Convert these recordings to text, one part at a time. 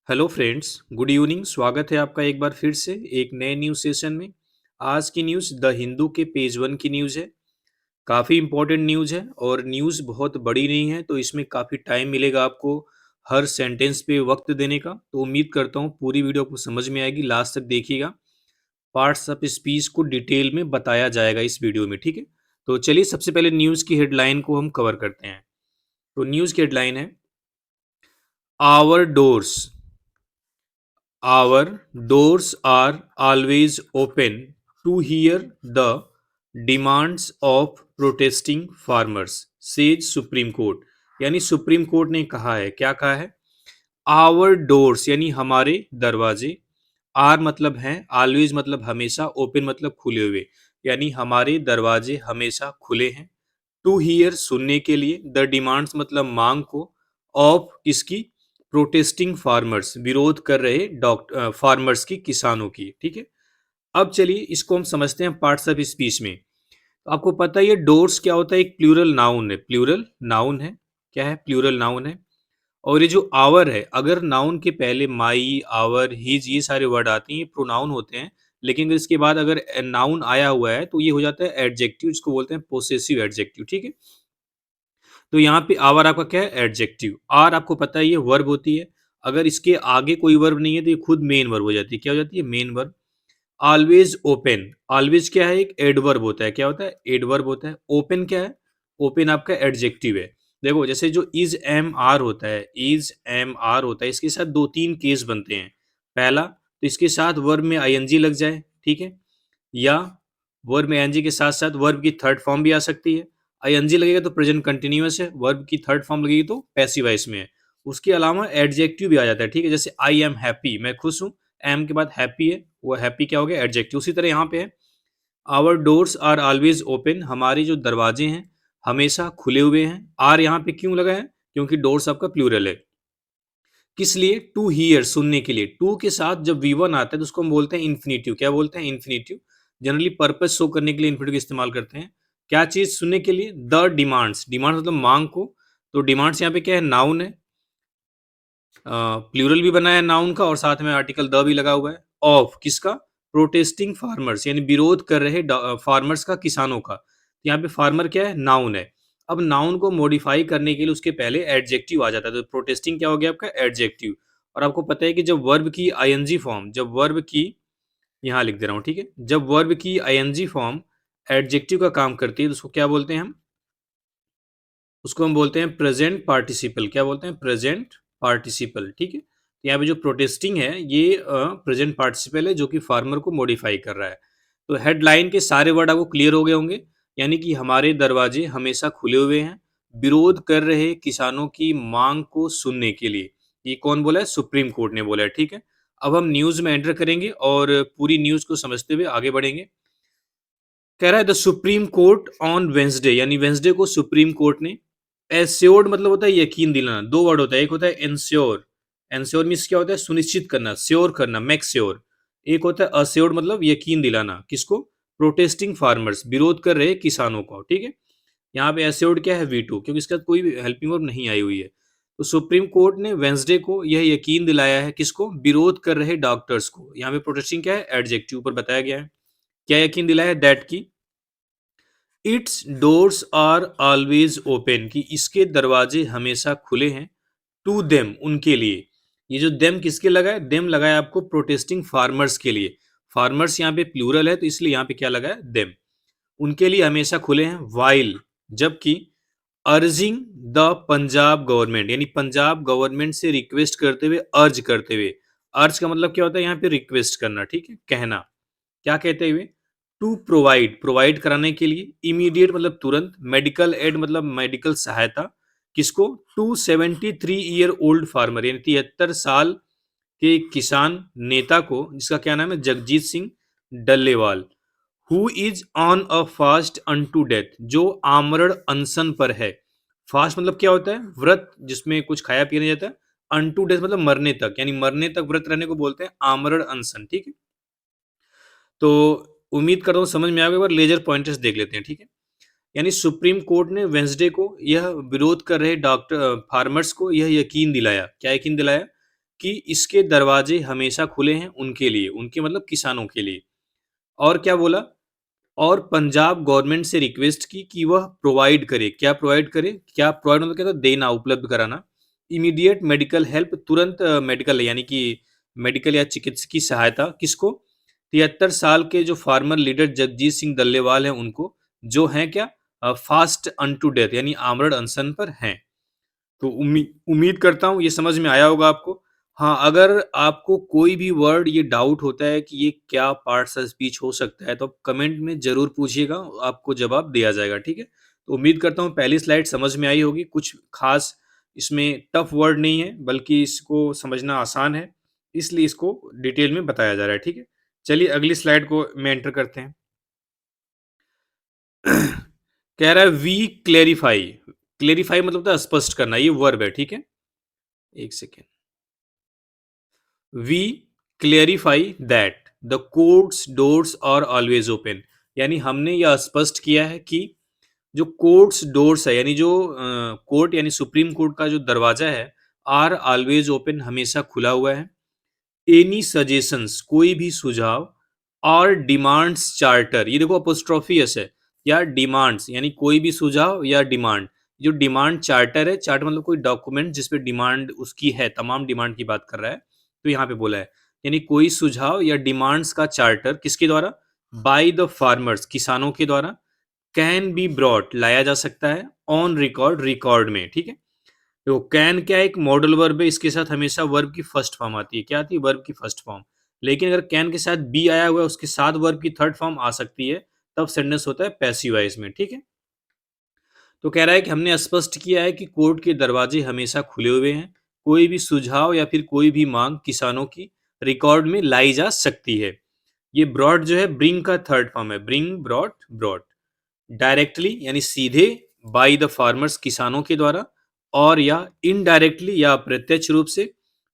Hello friends, good evening. स्वागत है आपका एक बार फिर से एक नए न्यूज़ सेशन में। आज की न्यूज़ द हिंदू के पेज वन की न्यूज़ है। काफ़ी इंपॉर्टेंट न्यूज़ है और न्यूज़ बहुत बड़ी नहीं है, तो इसमें काफ़ी टाइम मिलेगा आपको हर सेंटेंस पे वक्त देने का। तो उम्मीद करता हूँ पूरी वीडियो आपको समझ में आएगी, लास्ट तक देखिएगा। पार्ट्स ऑफ स्पीच को डिटेल में बताया जाएगा इस वीडियो में, ठीक है। तो चलिए सबसे पहले न्यूज़ की हेडलाइन को हम कवर करते हैं। तो न्यूज़ की हेडलाइन है, our doors Our doors are always open to hear the demands of protesting farmers, says supreme court. यानी सुप्रीम कोर्ट ने कहा है, क्या कहा है? आवर डोर्स यानी हमारे दरवाजे, आर मतलब है, ऑलवेज मतलब हमेशा, ओपन मतलब खुले हुए, यानी हमारे दरवाजे हमेशा खुले हैं। टू हियर सुनने के लिए, द डिमांड्स मतलब मांग को, ऑफ किसकी? प्रोटेस्टिंग फार्मर्स विरोध कर रहे फार्मर्स की, किसानों की, ठीक है। अब चलिए इसको हम समझते हैं पार्ट्स ऑफ स्पीच में। तो आपको पता है ये डोर्स क्या होता है? एक प्लूरल नाउन है, प्लूरल नाउन है। क्या है? प्लूरल नाउन है। और ये जो आवर है, अगर नाउन के पहले माई, आवर, हिज ये सारे वर्ड आते हैं, ये प्रोनाउन होते हैं। लेकिन अगर इसके बाद अगर नाउन आया हुआ है तो ये हो जाता है एडजेक्टिव, जिसको बोलते हैं पोसेसिव एडजेक्टिव, ठीक है। तो यहाँ पे आवर आपका क्या है? एडजेक्टिव। आर आपको पता है ये वर्ब होती है। अगर इसके आगे कोई वर्ब नहीं है तो ये खुद मेन वर्ब हो जाती है। क्या हो जाती है? Main verb. Always open, always क्या है? एक एडवर्ब होता है। क्या होता है? एडवर्ब होता है। ओपन क्या है? ओपन आपका एडजेक्टिव है। देखो जैसे जो इज एम आर होता है, इज एम आर होता है, इसके साथ दो तीन केस बनते हैं। पहला, तो इसके साथ वर्ब में आईएनजी लग जाए, ठीक है, या वर्ब में आईएनजी के साथ साथ वर्ब की थर्ड फॉर्म भी आ सकती है। आईएनजी लगेगा तो प्रेजेंट कंटिन्यूअस है, वर्ब की थर्ड फॉर्म लगेगी तो पैसिव वॉइस में है। उसके अलावा एडजेक्टिव भी आ जाता है, ठीक है, जैसे आई एम हैप्पी, मैं खुश हूँ, एम के बाद हैप्पी है, वो हैप्पी क्या हो गया? एडजेक्टिव। उसी तरह यहाँ पे है, our doors are always open, हमारे जो दरवाजे हैं हमेशा खुले हुए हैं। आर यहाँ पे क्यों लगा है? क्योंकि डोर्स आपका प्लूरल है। किस लिए? टू हियर सुनने के लिए। टू के साथ जब वी वन आता है तो उसको हम बोलते हैं इन्फिनेटिव। क्या बोलते हैं? इन्फिनेटिव। जनरली पर्पस शो करने के लिए इन्फिनेटिव का इस्तेमाल करते हैं। क्या चीज सुनने के लिए? द डिमांड्स, डिमांड्स मतलब मांग को। तो डिमांड्स यहाँ पे क्या है? नाउन है। प्लूरल भी बना है नाउन का और साथ में आर्टिकल द भी लगा हुआ है। ऑफ किसका? प्रोटेस्टिंग फार्मर्स, यानी विरोध कर रहे फार्मर्स का, किसानों का। तो यहाँ पे फार्मर क्या है? नाउन है। अब नाउन को मॉडिफाई करने के लिए उसके पहले एडजेक्टिव आ जाता है, तो प्रोटेस्टिंग क्या हो गया आपका? एडजेक्टिव। और आपको पता है कि जब वर्ब की आईएनजी फॉर्म, जब वर्ब की, यहाँ लिख दे रहा हूँ, ठीक है, जब वर्ब की आईएनजी फॉर्म एडजेक्टिव का काम करती है तो उसको क्या बोलते हैं हम? उसको हम बोलते हैं प्रेजेंट पार्टिसिपल। क्या बोलते हैं? प्रेजेंट पार्टिसिपल, ठीक है। तो यहाँ पे जो प्रोटेस्टिंग है ये प्रेजेंट पार्टिसिपल है, जो कि फार्मर को मॉडिफाई कर रहा है। तो हेडलाइन के सारे वर्ड आपको क्लियर हो गए होंगे। यानी कि हमारे दरवाजे हमेशा खुले हुए हैं विरोध कर रहे किसानों की मांग को सुनने के लिए। ये कौन बोला है? सुप्रीम कोर्ट ने बोला है, ठीक है। अब हम न्यूज में एंटर करेंगे और पूरी न्यूज को समझते हुए आगे बढ़ेंगे। कह रहा है the supreme court on Wednesday, यानी वेंसडे को सुप्रीम कोर्ट ने, एश्योर्ड मतलब होता है यकीन दिलाना, दो वर्ड होता है, एक होता है एंश्योर। एंश्योर मीन्स क्या होता है? सुनिश्चित करना, श्योर करना, मेक श्योर। एक होता है अश्योर्ड मतलब यकीन दिलाना, किसको? प्रोटेस्टिंग फार्मर्स, विरोध कर रहे किसानों को, ठीक है। यहाँ पे एश्योर्ड क्या है? वीटो, क्योंकि इसका कोई हेल्पिंग वर्ब नहीं आई हुई है। तो सुप्रीम कोर्ट ने वेंसडे को यह यकीन दिलाया है, किसको? विरोध कर रहे डॉक्टर्स को। यहाँ पे प्रोटेस्टिंग क्या है? एडजेक्टिव पर बताया गया है। क्या यकीन दिलाया है? दैट की it's doors are always open, कि इसके दरवाजे हमेशा खुले हैं। टू देम उनके लिए। ये जो देम किसके लगा है? देम लगा है आपको प्रोटेस्टिंग फार्मर्स के लिए। फार्मर्स यहाँ पे प्लूरल है तो इसलिए यहाँ पे क्या लगा है? देम। उनके लिए हमेशा खुले हैं। वाइल जबकि, अर्जिंग द पंजाब गवर्नमेंट, यानी पंजाब गवर्नमेंट से रिक्वेस्ट करते हुए, अर्ज करते हुए। अर्ज का मतलब क्या होता है? यहाँ पे रिक्वेस्ट करना, ठीक है, कहना। क्या कहते हुए? टू प्रोवाइड, प्रोवाइड कराने के लिए। इमीडिएट मतलब तुरंत। मेडिकल एड मतलब मेडिकल सहायता। किसको? टू 73 ईयर ओल्ड फार्मर, यानी 73 साल के किसान नेता को, जिसका क्या नाम है? Jagjit Singh Dallewal. Who is on a fast unto death, जो आमरण अनशन पर है। फास्ट मतलब क्या होता है? व्रत, जिसमें कुछ खाया पिया नहीं जाता है। अनटू डेथ मतलब मरने तक, यानी मरने तक व्रत रहने को बोलते हैं आमरण अनशन, ठीक है। तो उम्मीद करता हूँ समझ में आ गया। एक बार लेजर पॉइंटर्स देख लेते हैं, ठीक है। यानी सुप्रीम कोर्ट ने वेंसडे को यह विरोध कर रहे डॉक्टर फार्मर्स को यह यकीन दिलाया। क्या यकीन दिलाया? कि इसके दरवाजे हमेशा खुले हैं उनके लिए, उनके मतलब किसानों के लिए। और क्या बोला? और पंजाब गवर्नमेंट से रिक्वेस्ट की कि वह प्रोवाइड करे, क्या प्रोवाइड करे? क्या प्रोवाइड मतलब क्या था? देना, उपलब्ध कराना। इमीडिएट मेडिकल हेल्प, तुरंत मेडिकल यानी कि मेडिकल या चिकित्सकीय सहायता किसको? 73 साल के जो फार्मर लीडर जगजीत सिंह डल्लेवाल हैं उनको, जो हैं क्या? फास्ट अनटू डेथ यानी आमरण अनशन पर हैं। तो उम्मीद करता हूँ ये समझ में आया होगा आपको। हाँ, अगर आपको कोई भी वर्ड ये डाउट होता है कि ये क्या पार्ट्स ऑफ स्पीच हो सकता है, तो आप कमेंट में ज़रूर पूछिएगा, आपको जवाब दिया जाएगा, ठीक है? तो उम्मीद करता हूँ पहली स्लाइड समझ में आई होगी, कुछ खास इसमें टफ वर्ड नहीं है, बल्कि इसको समझना आसान है, इसलिए इसको डिटेल में बताया जा रहा है, ठीक है? चलिए अगली स्लाइड को में एंटर करते हैं। कह रहा है वी क्लेरिफाई, क्लेरिफाई मतलब होता है स्पष्ट करना, ये वर्ब है, ठीक है? 1 second. We clarify that the courts doors are always open, यानी हमने यह स्पष्ट किया है कि जो कोर्ट्स डोर्स है यानी जो कोर्ट यानी सुप्रीम कोर्ट का जो दरवाजा है, आर ऑलवेज ओपन हमेशा खुला हुआ है। एनी सजेशंस कोई भी सुझाव, और डिमांड्स चार्टर, ये देखो अपोस्ट्रोफी एस है, या डिमांड्स यानी कोई भी सुझाव या डिमांड। जो डिमांड चार्टर है, चार्टर मतलब कोई डॉक्यूमेंट जिसपे डिमांड उसकी है, तमाम डिमांड की बात कर रहा है, तो यहाँ पे बोला है यानी कोई सुझाव या डिमांड्स का चार्टर किसके द्वारा? बाय द फार्मर्स, किसानों के द्वारा। कैन बी ब्रॉट, लाया जा सकता है। ऑन रिकॉर्ड, रिकॉर्ड में, ठीक है? देखो कैन क्या है? एक मॉडल वर्ब है, इसके साथ हमेशा वर्ब की फर्स्ट फॉर्म आती है। क्या आती है? वर्ब की फर्स्ट फॉर्म। लेकिन अगर कैन के साथ बी आया हुआ है, उसके साथ वर्ब की थर्ड फॉर्म आ सकती है, तब सेंटेंस होता है पैसिव वॉइस में, ठीक है? तो कह रहा है कि हमने स्पष्ट किया है कि कोर्ट के दरवाजे हमेशा खुले हुए हैं, कोई भी सुझाव या फिर कोई भी मांग किसानों की रिकॉर्ड में लाई जा सकती है। ये ब्रॉड जो है ब्रिंग का थर्ड फॉर्म है, ब्रिंग, ब्रॉड, ब्रॉड। डायरेक्टली यानी सीधे, बाय द फार्मर्स किसानों के द्वारा, और या इनडायरेक्टली या अप्रत्यक्ष रूप से,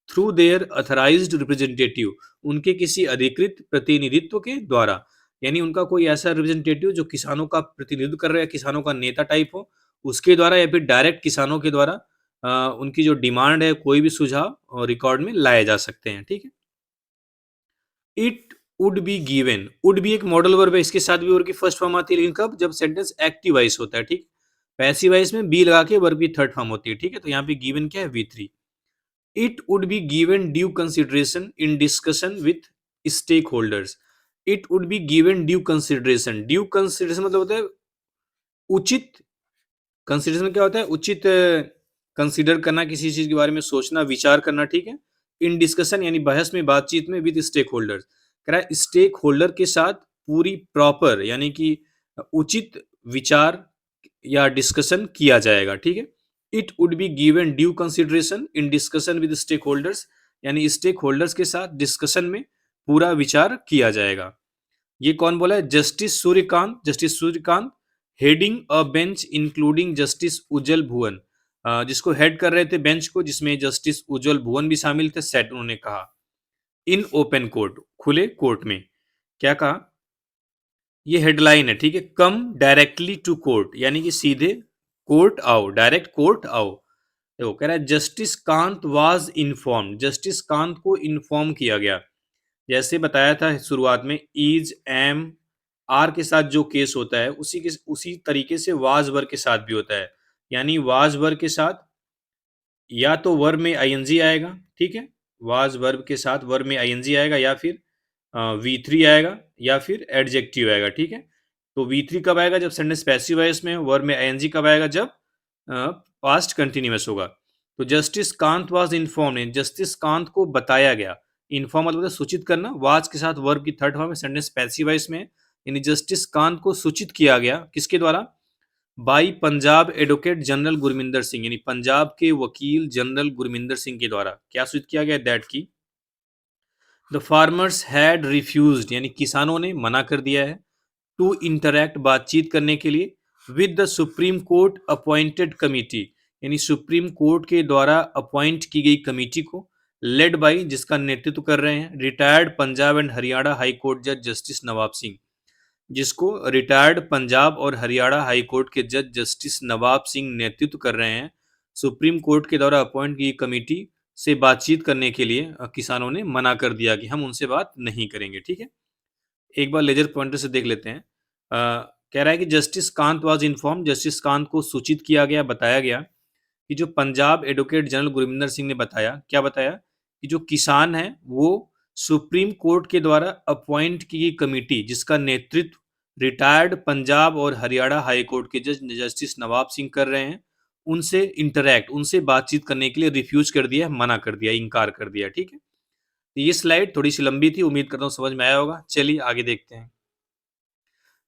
थ्रू देयर अथराइज्ड रिप्रेजेंटेटिव, उनके किसी अधिकृत प्रतिनिधित्व के द्वारा, यानी उनका कोई ऐसा रिप्रेजेंटेटिव जो किसानों का प्रतिनिधित्व कर रहा है, किसानों का नेता टाइप हो, उसके द्वारा, या फिर डायरेक्ट किसानों के द्वारा उनकी जो डिमांड है, कोई भी सुझाव रिकॉर्ड में लाए जा सकते हैं, ठीक है? It would be given, would भी एक मॉडल वर्ब है, इसके साथ भी वर्ब की फर्स्ट फॉर्म आती है, लेकिन कब? जब सेंटेंस एक्टिव वॉइस होता है, ठीक? पैसिव वॉइस में बी लगा के वर्ब की थर्ड फॉर्म होती है, ठीक है? तो यहाँ पे गिवन क्या है? V3। It would be given due consideration in discussion with stakeholders. It would be given due consideration, due consideration मतलब होता है उचित। कंसिडरेशन में क्या होता है? उचित कंसीडर करना, किसी चीज के बारे में सोचना, विचार करना, ठीक है? इन डिस्कशन यानी बहस में, बातचीत में, विद स्टेक होल्डर, कह रहा है स्टेक होल्डर के साथ पूरी प्रॉपर यानी कि उचित विचार या डिस्कशन किया जाएगा, ठीक है? It would be given due consideration in discussion with stakeholders, यानी स्टेक होल्डर्स के साथ डिस्कशन में पूरा विचार किया जाएगा। ये कौन बोला है? Justice Surya Kant, justice Surya Kant heading a bench including justice Ujjwal Bhuyan, जिसको हेड कर रहे थे बेंच को, जिसमें जस्टिस उज्जवल भुवन भी शामिल थे, सेट उन्होंने कहा। इन ओपन कोर्ट, खुले कोर्ट में, क्या कहा? ये हेडलाइन है, ठीक है? कम डायरेक्टली टू कोर्ट, यानी कि सीधे कोर्ट आओ, डायरेक्ट कोर्ट आओ। देखो कह रहा है justice Kant was inform, justice Kant को इन्फॉर्म किया गया, जैसे बताया था शुरुआत में, इज, एम, आर के साथ जो केस होता है, उसी तरीके से वाज वर्ग के साथ भी होता है। यानी वाज वर्ग के साथ या तो वर्ब में आईएनजी आएगा, ठीक है? वाज वर्ब के साथ वर्ब में आईएनजी आएगा, या फिर V3 आएगा, या फिर एडजेक्टिव आएगा, ठीक है? तो V3 कब आएगा? जब सेंटेंस पैसिव वॉइस में, वर्ब में आईएनजी कब आएगा? जब पास्ट कंटिन्यूअस होगा। तो justice Kant was informed, justice Kant को बताया गया। इन्फॉर्म मतलब होता है सूचित करना, वाज के साथ वर्ब की थर्ड फॉर्म में, सेंटेंस पैसिव वॉइस में, यानी जस्टिस कांत को सूचित किया गया, किसके द्वारा? By Punjab advocate general Gurminder Singh, यानी पंजाब के वकील जनरल गुरमिंदर सिंह के द्वारा क्या सूचित किया गया? दैट की द फार्मर्स हैड रिफ्यूज्ड, यानी किसानों ने मना कर दिया है, टू इंटरैक्ट, बातचीत करने के लिए, with the supreme court appointed committee, यानी सुप्रीम कोर्ट के द्वारा अपॉइंट की गई कमिटी को, लेड बाई, जिसका नेतृत्व कर रहे हैं retired Punjab and Haryana high court जज जस्टिस नवाब सिंह, जिसको रिटायर्ड पंजाब और हरियाणा हाई कोर्ट के जज जस्टिस नवाब सिंह नेतृत्व कर रहे हैं। सुप्रीम कोर्ट के द्वारा अपॉइंट की कमेटी से बातचीत करने के लिए किसानों ने मना कर दिया कि हम उनसे बात नहीं करेंगे, ठीक है? एक बार लेजर पॉइंटर से देख लेते हैं। कह रहा है कि justice Kant was informed, justice Kant को सूचित किया गया, बताया गया कि जो पंजाब एडवोकेट जनरल गुरविंदर सिंह ने बताया, क्या बताया? कि जो किसान हैं, वो सुप्रीम कोर्ट के द्वारा अपॉइंट की गई कमिटी, जिसका नेतृत्व रिटायर्ड पंजाब और हरियाणा हाई कोर्ट के जज जस्टिस नवाब सिंह कर रहे हैं, उनसे इंटरैक्ट, उनसे बातचीत करने के लिए रिफ्यूज़ कर दिया, मना कर दिया, इनकार कर दिया, ठीक है? तो ये स्लाइड थोड़ी-सी लंबी थी, उम्मीद करता हूँ समझ में आया होगा। चलिए आगे देखते हैं।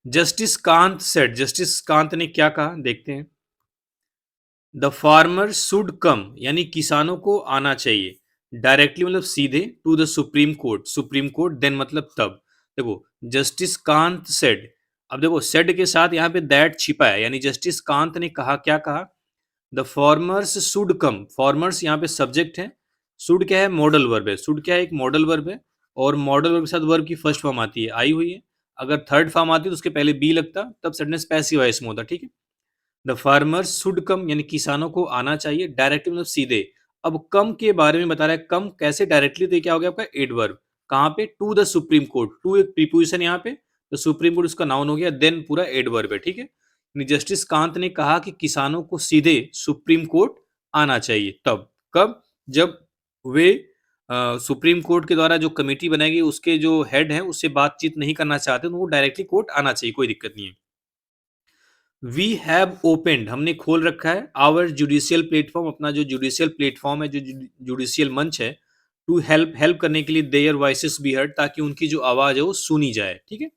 Justice Kant said, justice Kant ने क्या कहा? देखते हैं। द फार्मर शुड कम, यानी किसानों को आना चाहिए डायरेक्टली, मतलब सीधे, to the supreme court, supreme court, then मतलब तब। देखो, जस्टिस कांत सेड, अब देखो सेड के साथ यहाँ पे दैट छिपा है, यानी जस्टिस कांत ने कहा, क्या कहा? The farmers should come, farmers यहाँ पे सब्जेक्ट है, शुड क्या है? मॉडल वर्ब है, शुड क्या है? एक मॉडल वर्ब है, और मॉडल वर्ब के साथ वर्ब की फर्स्ट फॉर्म आती है, आई हुई है। अगर थर्ड फॉर्म आती तो उसके पहले बी लगता, तब सेंटेंस पैसिव वॉइस में होता, ठीक है? द फार्मर्स शुड कम, यानी किसानों को आना चाहिए डायरेक्टली, मतलब सीधे। अब कम के बारे में बता रहा है, कम कैसे डायरेक्टली, तो ये क्या हो गया आपका? एडवर्ब। कहाँ पे? To the supreme court, to एक प्रीपोजिशन यहाँ पे, तो सुप्रीम कोर्ट उसका नाउन हो गया, देन पूरा एडवर्ब है, ठीक है? यानी जस्टिस कांत ने कहा कि किसानों को सीधे सुप्रीम कोर्ट आना चाहिए, तब। कब? जब वे सुप्रीम कोर्ट के द्वारा जो कमेटी बनाएगी, उसके जो हेड है, उससे बातचीत नहीं करना चाहते, तो वो डायरेक्टली कोर्ट आना चाहिए, कोई दिक्कत नहीं है। वी हैव ओपेंड, हमने खोल रखा है, आवर जुडिशियल प्लेटफॉर्म, अपना जो जुडिशियल प्लेटफॉर्म है, जो जुडिशियल मंच है, टू हेल्प, हेल्प करने के लिए, देयर वॉइसेस बी हर्ड, ताकि उनकी जो आवाज है वो सुनी जाए, ठीक है?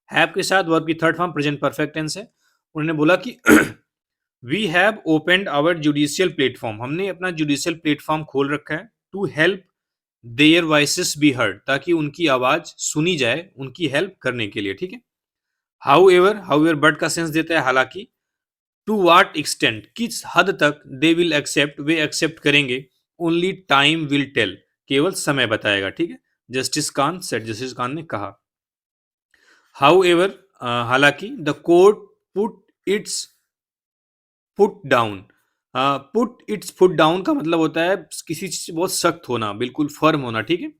हैव के साथ वर्ब की third form present perfect tense है। उन्होंने बोला कि we have opened our judicial platform, हमने अपना जुडिशियल प्लेटफॉर्म खोल रखा है, to help their voices be heard, ताकि उनकी आवाज सुनी जाए, उनकी हेल्प करने के लिए, ठीक है? हाउएवर, हाउएवर बट का सेंस देता है हालांकि। टू व्हाट एक्सटेंट, किस हद तक, दे विल एक्सेप्ट, वे एक्सेप्ट करेंगे, ओनली टाइम विल टेल, केवल समय बताएगा, ठीक है? Justice Kant said, justice Kant ने कहा। हाउएवर, हालांकि, the court put its foot down, put its foot down का मतलब होता है किसी चीज से बहुत सख्त होना, बिल्कुल फर्म होना, ठीक है?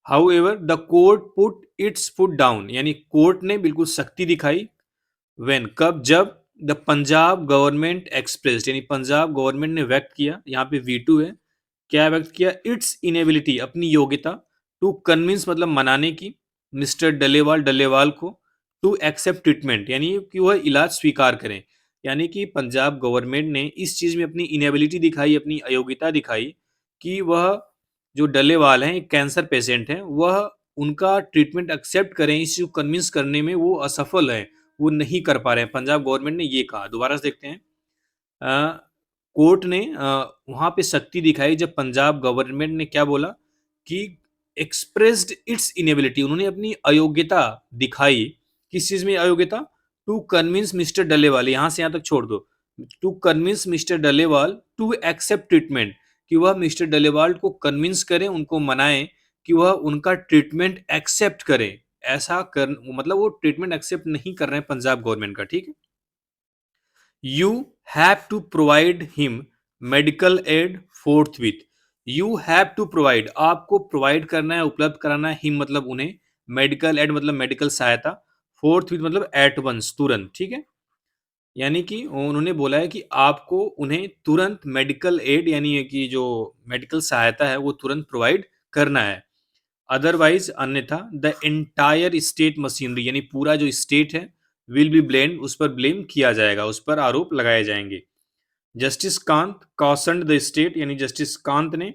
However the court put its foot down, यानी कोर्ट ने बिल्कुल सख्ती दिखाई, व्हेन, कब? जब द पंजाब गवर्नमेंट एक्सप्रेस्ड, यानी पंजाब गवर्नमेंट ने व्यक्त किया, यहाँ पे V2 है, क्या व्यक्त किया? इट्स इनेबिलिटी, अपनी योग्यता, टू कन्विंस मतलब मनाने की, मिस्टर डलेवाल, डलेवाल को, टू एक्सेप्ट ट्रीटमेंट, यानी कि वह इलाज स्वीकार करें। यानी कि पंजाब गवर्नमेंट ने इस चीज में अपनी इनेबिलिटी दिखाई, अपनी अयोग्यता दिखाई, कि वह जो डलेवाल हैं, एक कैंसर पेशेंट हैं, वह उनका ट्रीटमेंट एक्सेप्ट करें, इस चीज को कन्विंस करने में वो असफल है, वो नहीं कर पा रहे हैं। पंजाब गवर्नमेंट ने ये कहा। दोबारा से देखते हैं। कोर्ट ने वहां पे सख्ती दिखाई जब पंजाब गवर्नमेंट ने क्या बोला कि एक्सप्रेस्ड इट्स इनेबिलिटी, उन्होंने अपनी अयोग्यता दिखाई। किस चीज में अयोग्यता? टू कन्विंस मिस्टर डलेवाल, यहां से यहां तक छोड़ दो, to convince mister Dallewal to accept treatment, कि वह मिस्टर डलेवाल को कन्विंस करें, उनको मनाएं कि वह उनका ट्रीटमेंट एक्सेप्ट करें। ऐसा कर, मतलब वो ट्रीटमेंट एक्सेप्ट नहीं कर रहे हैं पंजाब गवर्नमेंट का, ठीक है? You have to provide him medical aid forthwith, you have to provide, आपको प्रोवाइड करना है, उपलब्ध कराना है, हिम मतलब उन्हें, मेडिकल एड मतलब मेडिकल सहायता, फोर्थविथ मतलब एट वंस, तुरंत, ठीक है? यानी कि उन्होंने बोला है कि आपको उन्हें तुरंत मेडिकल एड, यानी है कि जो मेडिकल सहायता है वो तुरंत प्रोवाइड करना है। अदरवाइज, अन्यथा, द एंटायर स्टेट मशीनरी, यानी पूरा जो स्टेट है, विल बी ब्लेम्ड, उस पर ब्लेम किया जाएगा, उस पर आरोप लगाए जाएंगे। जस्टिस कांत कॉशन्ड द स्टेट, यानी जस्टिस कांत ने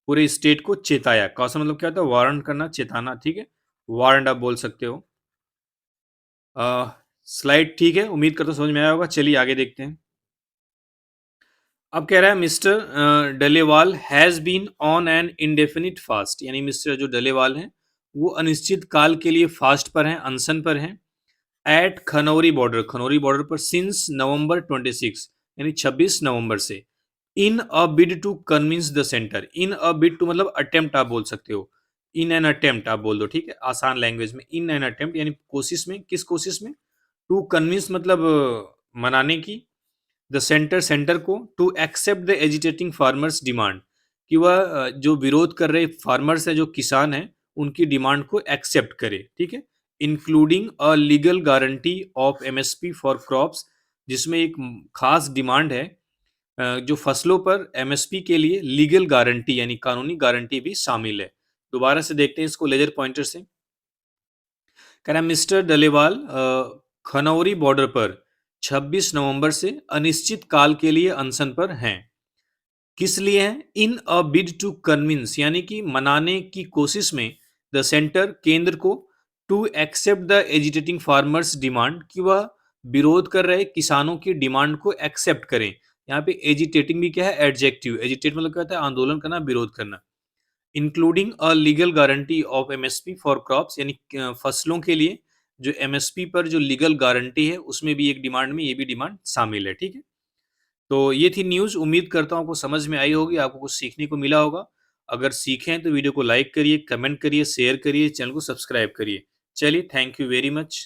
पूरे स्टेट को चेताया। कॉशन मतलब क्या होता है? वारंट करना, चेताना, ठीक है? वारंट आप बोल सकते हो। स्लाइड ठीक है, उम्मीद करता हूं समझ में आया होगा। चलिए आगे देखते हैं। अब कह रहा है mister Dallewal has been on an indefinite fast, यानी मिस्टर जो डलेवाल हैं वो अनिश्चित काल के लिए फास्ट पर हैं, अनशन पर हैं, at Khanauri border, Khanauri border पर, सिंस नवंबर 26, यानी 26 नवंबर से, in a bid to convince the centre, in a bid to मतलब अटेम्प्ट आप बोल सकते हो, इन एन अटेम्प्ट आप बोल दो, ठीक है? आसान लैंग्वेज में, इन एन अटेम्प्ट यानी कोशिश में, किस कोशिश में? टू कन्विंस मतलब मनाने की, द सेंटर, सेंटर को, to accept the agitating farmers demand, कि वह जो विरोध कर रहे फार्मर्स हैं, जो किसान हैं, उनकी डिमांड को एक्सेप्ट करे, ठीक है? Including a legal guarantee of MSP for crops, जिसमें एक खास डिमांड है जो फसलों पर एमएसपी के लिए लीगल गारंटी यानी कानूनी गारंटी भी शामिल है। दोबारा से देखते हैं इसको लेजर पॉइंटर से। कह रहा है मिस्टर डलेवाल खनौरी बॉर्डर पर 26 नवंबर से अनिश्चित काल के लिए अनशन पर हैं। किस लिए हैं? इन अ बिड टू कन्विंस, यानी कि मनाने की कोशिश में, द सेंटर केंद्र को, to accept the agitating farmers demand, कि वह विरोध कर रहे किसानों की डिमांड को एक्सेप्ट करें। यहाँ पे एजिटेटिंग भी क्या है? एडजेक्टिव। एजिटेट मतलब क्या होता है? आंदोलन करना, विरोध करना। Including a legal guarantee of MSP for crops, यानी फसलों के लिए जो एमएसपी पर जो लीगल गारंटी है, उसमें भी एक डिमांड में ये भी डिमांड शामिल है, ठीक है? तो ये थी न्यूज़। उम्मीद करता हूँ आपको समझ में आई होगी, आपको कुछ सीखने को मिला होगा। अगर सीखे हैं तो वीडियो को लाइक करिए, कमेंट करिए, शेयर करिए, चैनल को सब्सक्राइब करिए। चलिए, थैंक यू वेरी मच।